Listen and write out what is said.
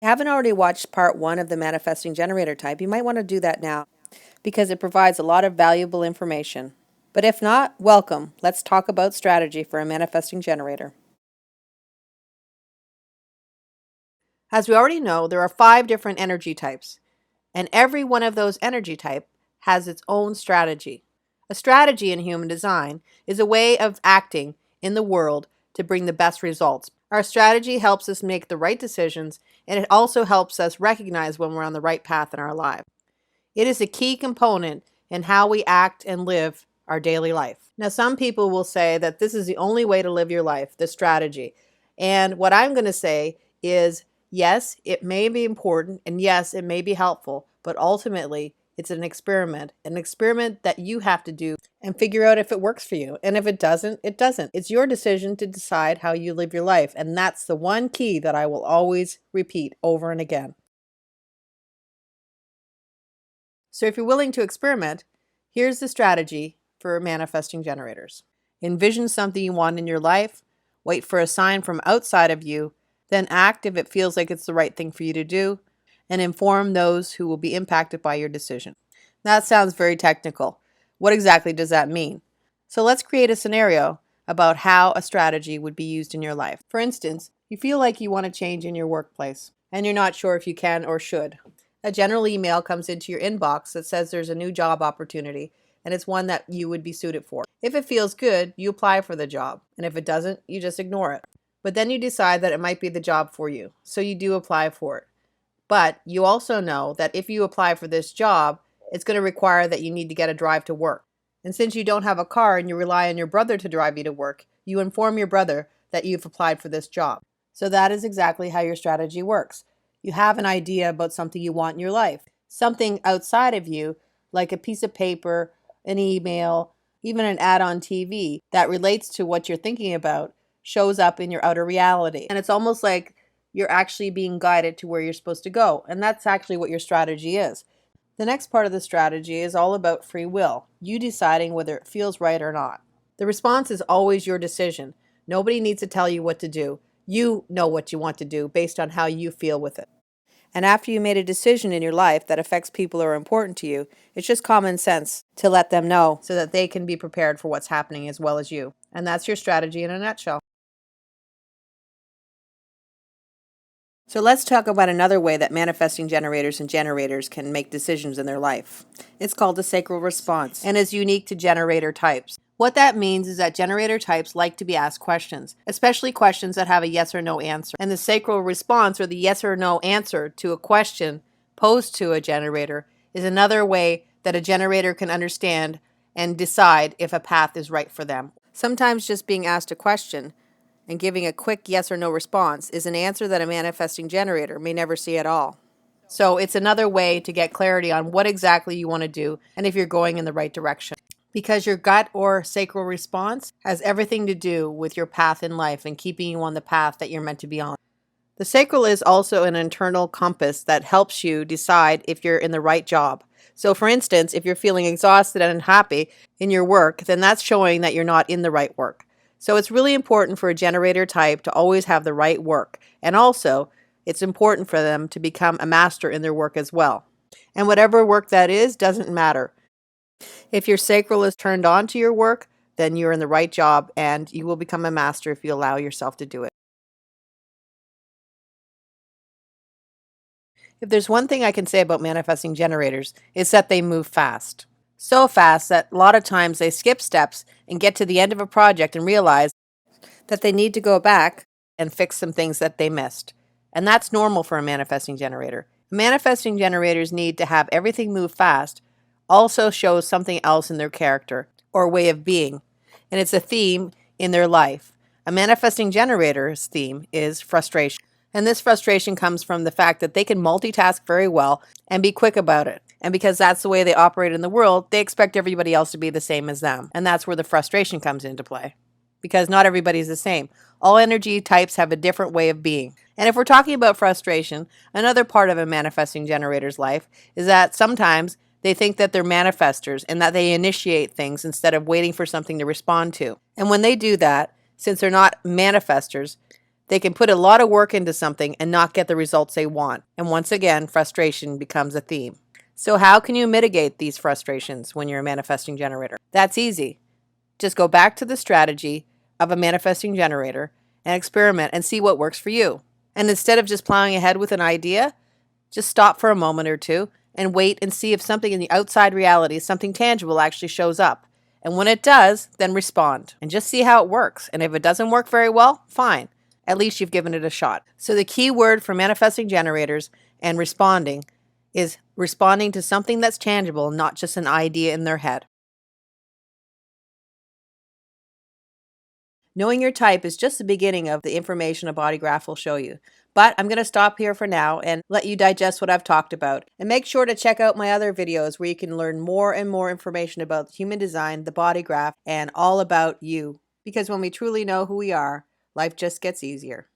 Haven't already watched part 1 of the manifesting generator type, you might want to do that now because it provides a lot of valuable information. But if not, welcome. Let's talk about strategy for a manifesting generator. As we already know, there are 5 different energy types, and every one of those energy types has its own strategy. A strategy in human design is a way of acting in the world to bring the best results. Our strategy helps us make the right decisions, and it also helps us recognize when we're on the right path in our life. It is a key component in how we act and live our daily life. Now, some people will say that this is the only way to live your life, the strategy. And what I'm going to say is, yes, it may be important, and yes, it may be helpful, but ultimately, it's an experiment that you have to do and figure out if it works for you. And if it doesn't, it doesn't. It's your decision to decide how you live your life. And that's the one key that I will always repeat over and again. So if you're willing to experiment, here's the strategy for manifesting generators. Envision something you want in your life, wait for a sign from outside of you, then act if it feels like it's the right thing for you to do, and inform those who will be impacted by your decision. That sounds very technical. What exactly does that mean? So let's create a scenario about how a strategy would be used in your life. For instance, you feel like you want to change in your workplace, and you're not sure if you can or should. A general email comes into your inbox that says there's a new job opportunity, and it's one that you would be suited for. If it feels good, you apply for the job, and if it doesn't, you just ignore it. But then you decide that it might be the job for you, so you do apply for it. But you also know that if you apply for this job, it's going to require that you need to get a drive to work. And since you don't have a car and you rely on your brother to drive you to work, you inform your brother that you've applied for this job. So that is exactly how your strategy works. You have an idea about something you want in your life, something outside of you, like a piece of paper, an email, even an ad on TV that relates to what you're thinking about, shows up in your outer reality. And it's almost like you're actually being guided to where you're supposed to go. And that's actually what your strategy is. The next part of the strategy is all about free will, you deciding whether it feels right or not. The response is always your decision. Nobody needs to tell you what to do. You know what you want to do based on how you feel with it. And after you made a decision in your life that affects people who are important to you, it's just common sense to let them know so that they can be prepared for what's happening as well as you. And that's your strategy in a nutshell. So let's talk about another way that manifesting generators and generators can make decisions in their life. It's called the sacral response and is unique to generator types. What that means is that generator types like to be asked questions, especially questions that have a yes or no answer. And the sacral response, or the yes or no answer to a question posed to a generator, is another way that a generator can understand and decide if a path is right for them. Sometimes just being asked a question and giving a quick yes or no response is an answer that a manifesting generator may never see at all. So it's another way to get clarity on what exactly you want to do and if you're going in the right direction. Because your gut or sacral response has everything to do with your path in life and keeping you on the path that you're meant to be on. The sacral is also an internal compass that helps you decide if you're in the right job. So for instance, if you're feeling exhausted and unhappy in your work, then that's showing that you're not in the right work. So it's really important for a generator type to always have the right work. And also, it's important for them to become a master in their work as well. And whatever work that is doesn't matter. If your sacral is turned on to your work, then you're in the right job and you will become a master if you allow yourself to do it. If there's one thing I can say about manifesting generators, it's that they move fast. So fast that a lot of times they skip steps and get to the end of a project and realize that they need to go back and fix some things that they missed. And that's normal for a manifesting generator. Manifesting generators need to have everything move fast also shows something else in their character or way of being. And it's a theme in their life. A manifesting generator's theme is frustration. And this frustration comes from the fact that they can multitask very well and be quick about it. And because that's the way they operate in the world, they expect everybody else to be the same as them. And that's where the frustration comes into play. Because not everybody's the same. All energy types have a different way of being. And if we're talking about frustration, another part of a manifesting generator's life is that sometimes they think that they're manifestors and that they initiate things instead of waiting for something to respond to. And when they do that, since they're not manifestors, They can put a lot of work into something and not get the results they want. And once again, frustration becomes a theme. So how can you mitigate these frustrations when you're a manifesting generator? That's easy. Just go back to the strategy of a manifesting generator and experiment and see what works for you. And instead of just plowing ahead with an idea, just stop for a moment or two and wait and see if something in the outside reality, something tangible, actually shows up. And when it does, then respond and just see how it works. And if it doesn't work very well, fine. At least you've given it a shot. So the key word for manifesting generators and responding is responding to something that's tangible, not just an idea in their head. Knowing your type is just the beginning of the information a body graph will show you. But I'm going to stop here for now and let you digest what I've talked about. And make sure to check out my other videos where you can learn more and more information about human design, the body graph, and all about you. Because when we truly know who we are, life just gets easier.